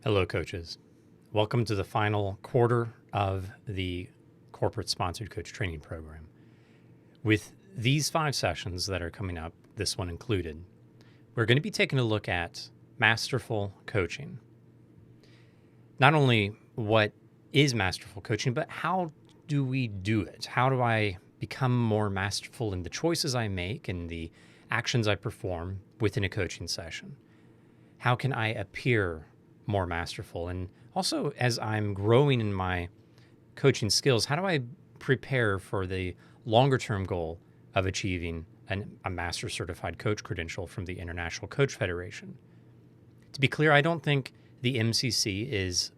Hello, coaches. Welcome to the final quarter of the corporate sponsored coach training program. With these 5 sessions that are coming up, this one included, we're going to be taking a look at masterful coaching. Not only what is masterful coaching, but how do we do it? How do I become more masterful in the choices I make and the actions I perform within a coaching session? How can I appear more masterful? And also, as I'm growing in my coaching skills, how do I prepare for the longer term goal of achieving a master certified coach credential from the International Coach Federation? To be clear, I don't think the MCC is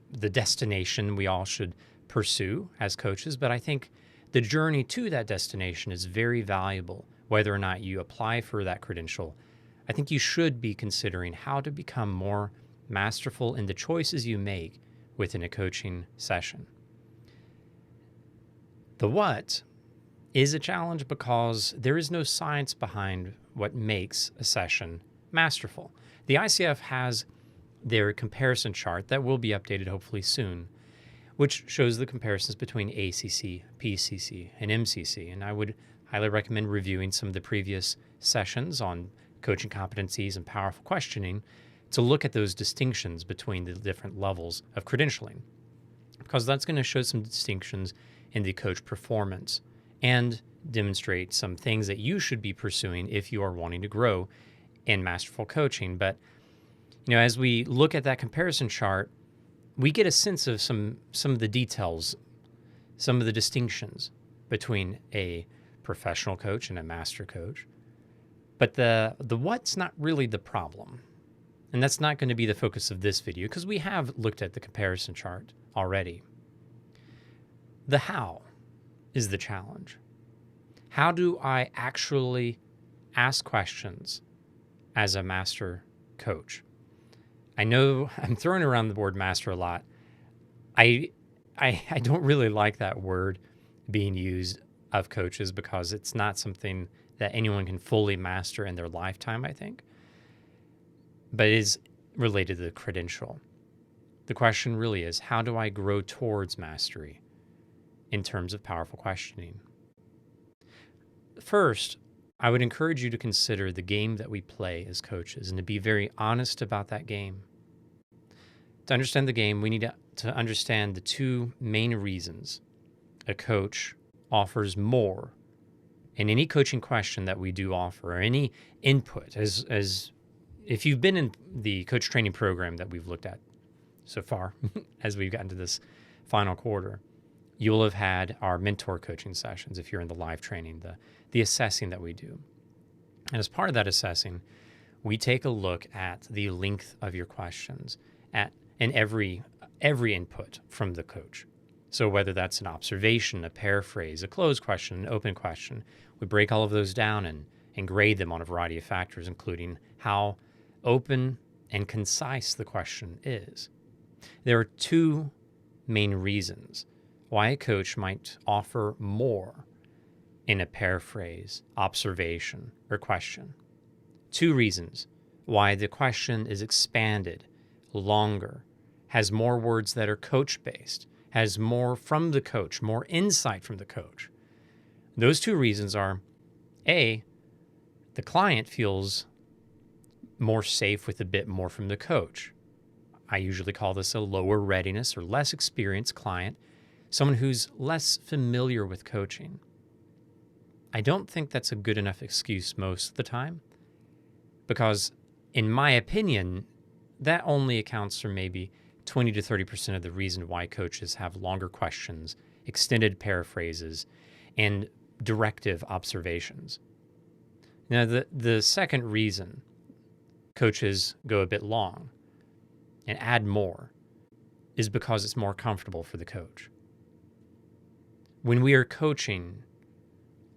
the destination we all should pursue as coaches, but I think the journey to that destination is very valuable. Whether or not you apply for that credential, I think you should be considering how to become more masterful in the choices you make within a coaching session. The what is a challenge because there is no science behind what makes a session masterful. The ICF has their comparison chart that will be updated hopefully soon, which shows the comparisons between ACC, PCC, and MCC. And I would highly recommend reviewing some of the previous sessions on coaching competencies and powerful questioning to look at those distinctions between the different levels of credentialing, because that's going to show some distinctions in the coach performance and demonstrate some things that you should be pursuing if you are wanting to grow in masterful coaching. But as we look at that comparison chart, we get a sense of some of the details, some of the distinctions between a professional coach and a master coach. But the what's not really the problem. And that's not going to be the focus of this video because we have looked at the comparison chart already. The how is the challenge. How do I actually ask questions as a master coach? I know I'm throwing around the word master a lot. I don't really like that word being used of coaches because it's not something that anyone can fully master in their lifetime, I think. But it is related to the credential. The question really is, how do I grow towards mastery in terms of powerful questioning? First, I would encourage you to consider the game that we play as coaches and to be very honest about that game. To understand the game, we need to understand the 2 main reasons a coach offers more in any coaching question that we do offer, or any input. As if you've been in the coach training program that we've looked at so far, as we've gotten to this final quarter, you'll have had our mentor coaching sessions if you're in the live training, the assessing that we do. And as part of that assessing, we take a look at the length of your questions and every input from the coach. So whether that's an observation, a paraphrase, a closed question, an open question, we break all of those down and grade them on a variety of factors, including how open and concise the question is. There are 2 main reasons why a coach might offer more in a paraphrase, observation, or question. 2 reasons why the question is expanded, longer, has more words that are coach-based, has more from the coach, more insight from the coach. Those 2 reasons are, A, the client feels more safe with a bit more from the coach. I usually call this a lower readiness or less experienced client, someone who's less familiar with coaching. I don't think that's a good enough excuse most of the time, because in my opinion, that only accounts for maybe 20 to 30% of the reason why coaches have longer questions, extended paraphrases, and directive observations. Now, the second reason coaches go a bit long and add more is because it's more comfortable for the coach. When we are coaching,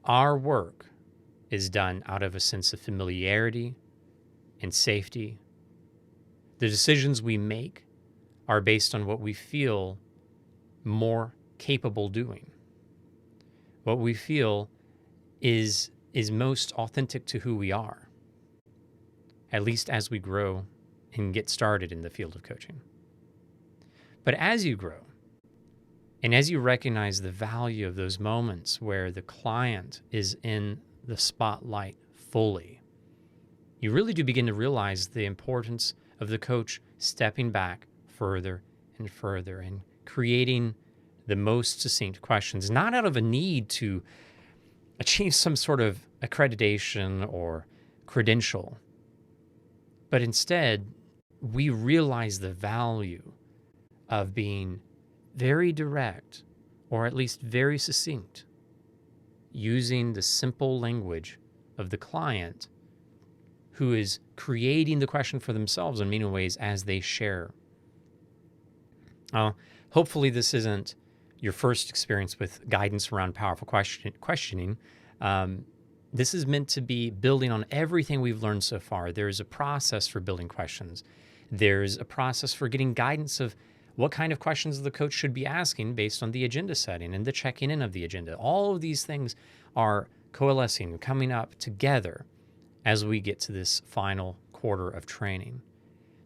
our work is done out of a sense of familiarity and safety. The decisions we make are based on what we feel more capable doing. What we feel is most authentic to who we are, at least as we grow and get started in the field of coaching. But as you grow, and as you recognize the value of those moments where the client is in the spotlight fully, you really do begin to realize the importance of the coach stepping back further and further and creating the most succinct questions, not out of a need to achieve some sort of accreditation or credential, but instead, we realize the value of being very direct, or at least very succinct, using the simple language of the client who is creating the question for themselves in many ways as they share. Hopefully this isn't your first experience with guidance around powerful questioning. This is meant to be building on everything we've learned so far. There's a process for building questions. There's a process for getting guidance of what kind of questions the coach should be asking based on the agenda setting and the checking in of the agenda. All of these things are coalescing, coming up together as we get to this final quarter of training.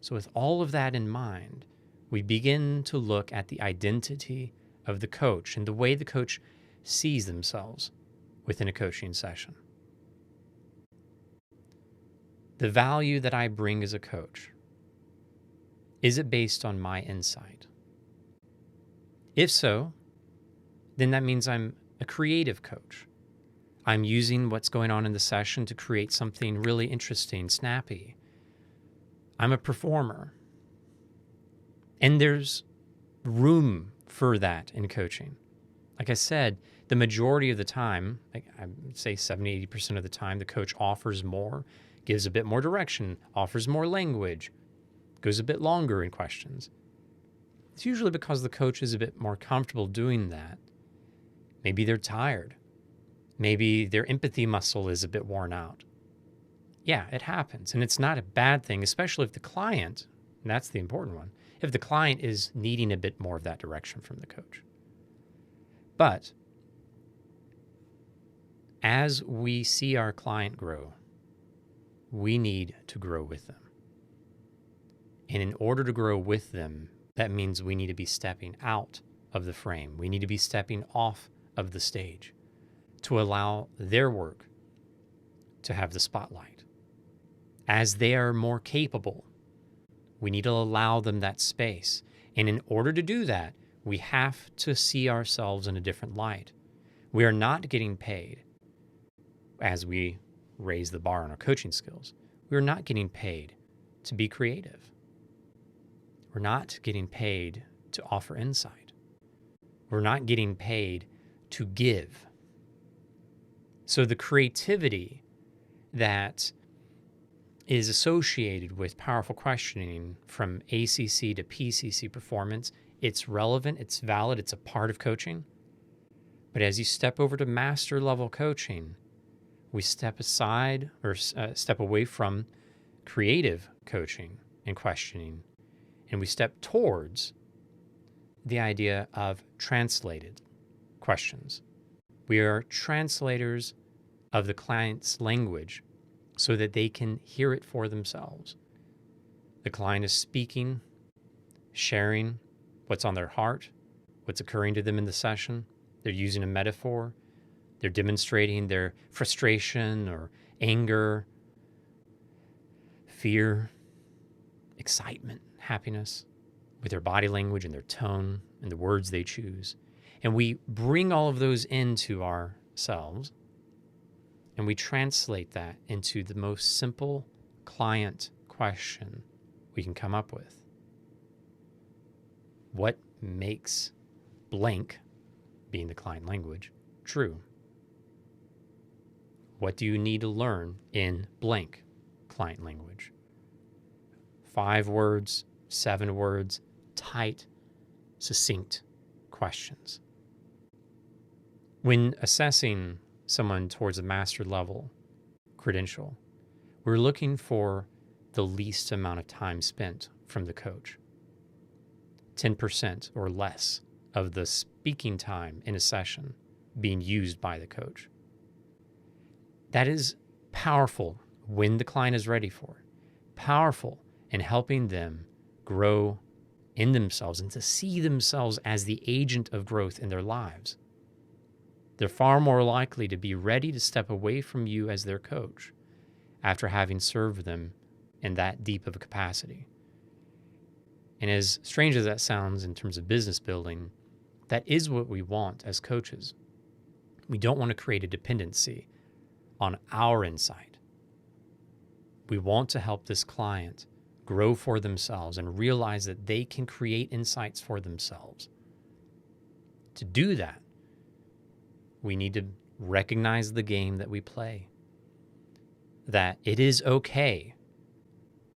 So with all of that in mind, we begin to look at the identity of the coach and the way the coach sees themselves within a coaching session. The value that I bring as a coach, is it based on my insight? If so, then that means I'm a creative coach. I'm using what's going on in the session to create something really interesting, snappy. I'm a performer. And there's room for that in coaching. Like I said, the majority of the time, I would say 70, 80% of the time, the coach offers more, gives a bit more direction, offers more language, goes a bit longer in questions. It's usually because the coach is a bit more comfortable doing that. Maybe they're tired. Maybe their empathy muscle is a bit worn out. Yeah, it happens. And it's not a bad thing, especially if the client, and that's the important one, if the client is needing a bit more of that direction from the coach. But as we see our client grow, we need to grow with them. And in order to grow with them, that means we need to be stepping out of the frame. We need to be stepping off of the stage to allow their work to have the spotlight. As they are more capable, we need to allow them that space. And in order to do that, we have to see ourselves in a different light. We are not getting paid as we raise the bar on our coaching skills. We are not getting paid to be creative. We're not getting paid to offer insight. We're not getting paid to give. So the creativity that is associated with powerful questioning from ACC to PCC performance, it's relevant, it's valid, it's a part of coaching. But as you step over to master level coaching, we step aside or step away from creative coaching and questioning, and we step towards the idea of translated questions. We are translators of the client's language so that they can hear it for themselves. The client is speaking, sharing what's on their heart, what's occurring to them in the session. They're using a metaphor. They're demonstrating their frustration or anger, fear, excitement, happiness with their body language and their tone and the words they choose. And we bring all of those into ourselves and we translate that into the most simple client question we can come up with. What makes blank, being the client language, true? What do you need to learn in blank client language? 5 words, 7 words, tight, succinct questions. When assessing someone towards a master level credential, we're looking for the least amount of time spent from the coach. 10% or less of the speaking time in a session being used by the coach. That is powerful when the client is ready for it. Powerful and helping them grow in themselves and to see themselves as the agent of growth in their lives. They're far more likely to be ready to step away from you as their coach after having served them in that deep of a capacity. And as strange as that sounds in terms of business building, that is what we want as coaches. We don't want to create a dependency on our insight. We want to help this client grow for themselves and realize that they can create insights for themselves. To do that, we need to recognize the game that we play, that it is okay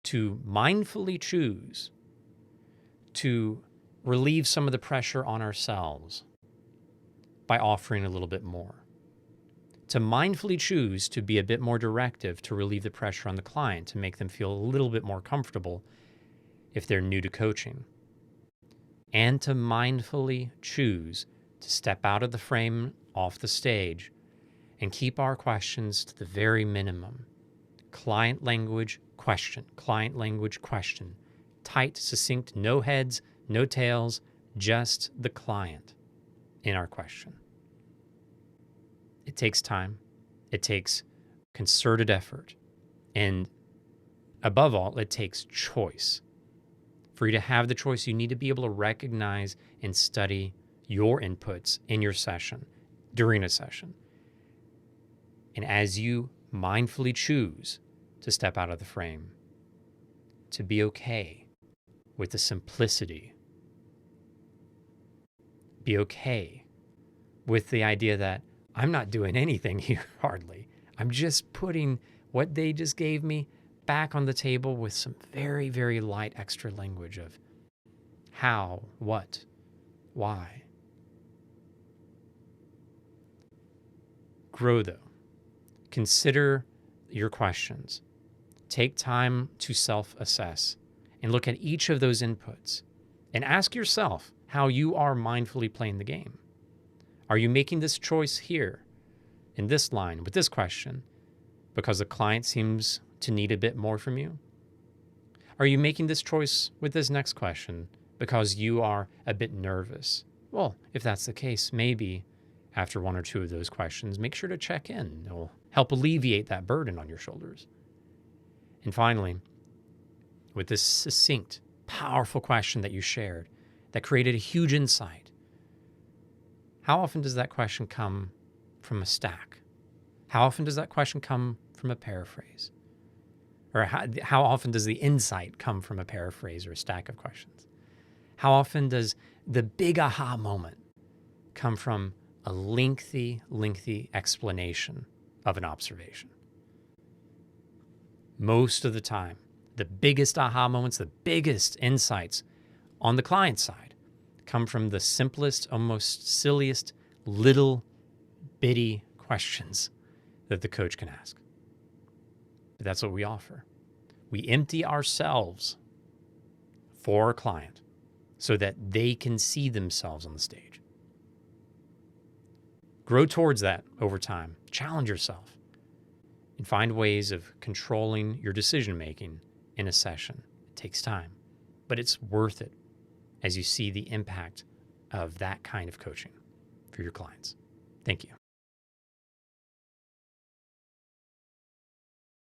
to mindfully choose to relieve some of the pressure on ourselves by offering a little bit more, to mindfully choose to be a bit more directive to relieve the pressure on the client, to make them feel a little bit more comfortable if they're new to coaching, and to mindfully choose to step out of the frame, off the stage, and keep our questions to the very minimum. Client language, question. Client language, question. Tight, succinct, no heads, no tails, just the client in our question. It takes time. It takes concerted effort. And above all, it takes choice. For you to have the choice, you need to be able to recognize and study your inputs in your session, during a session. And as you mindfully choose to step out of the frame, to be okay with the simplicity, be okay with the idea that I'm not doing anything here, hardly. I'm just putting what they just gave me back on the table with some very, very light extra language of how, what, why. Grow, though. Consider your questions. Take time to self-assess and look at each of those inputs and ask yourself how you are mindfully playing the game. Are you making this choice here in this line with this question because the client seems to need a bit more from you? Are you making this choice with this next question because you are a bit nervous? Well, if that's the case, maybe after one or two of those questions, make sure to check in. It will help alleviate that burden on your shoulders. And finally, with this succinct, powerful question that you shared that created a huge insight, how often does that question come from a stack? How often does that question come from a paraphrase? Or how often does the insight come from a paraphrase or a stack of questions? How often does the big aha moment come from a lengthy explanation of an observation? Most of the time, the biggest aha moments, the biggest insights on the client side come from the simplest, almost silliest, little bitty questions that the coach can ask. But that's what we offer. We empty ourselves for our client so that they can see themselves on the stage. Grow towards that over time. Challenge yourself and find ways of controlling your decision-making in a session. It takes time, but it's worth it as you see the impact of that kind of coaching for your clients. Thank you.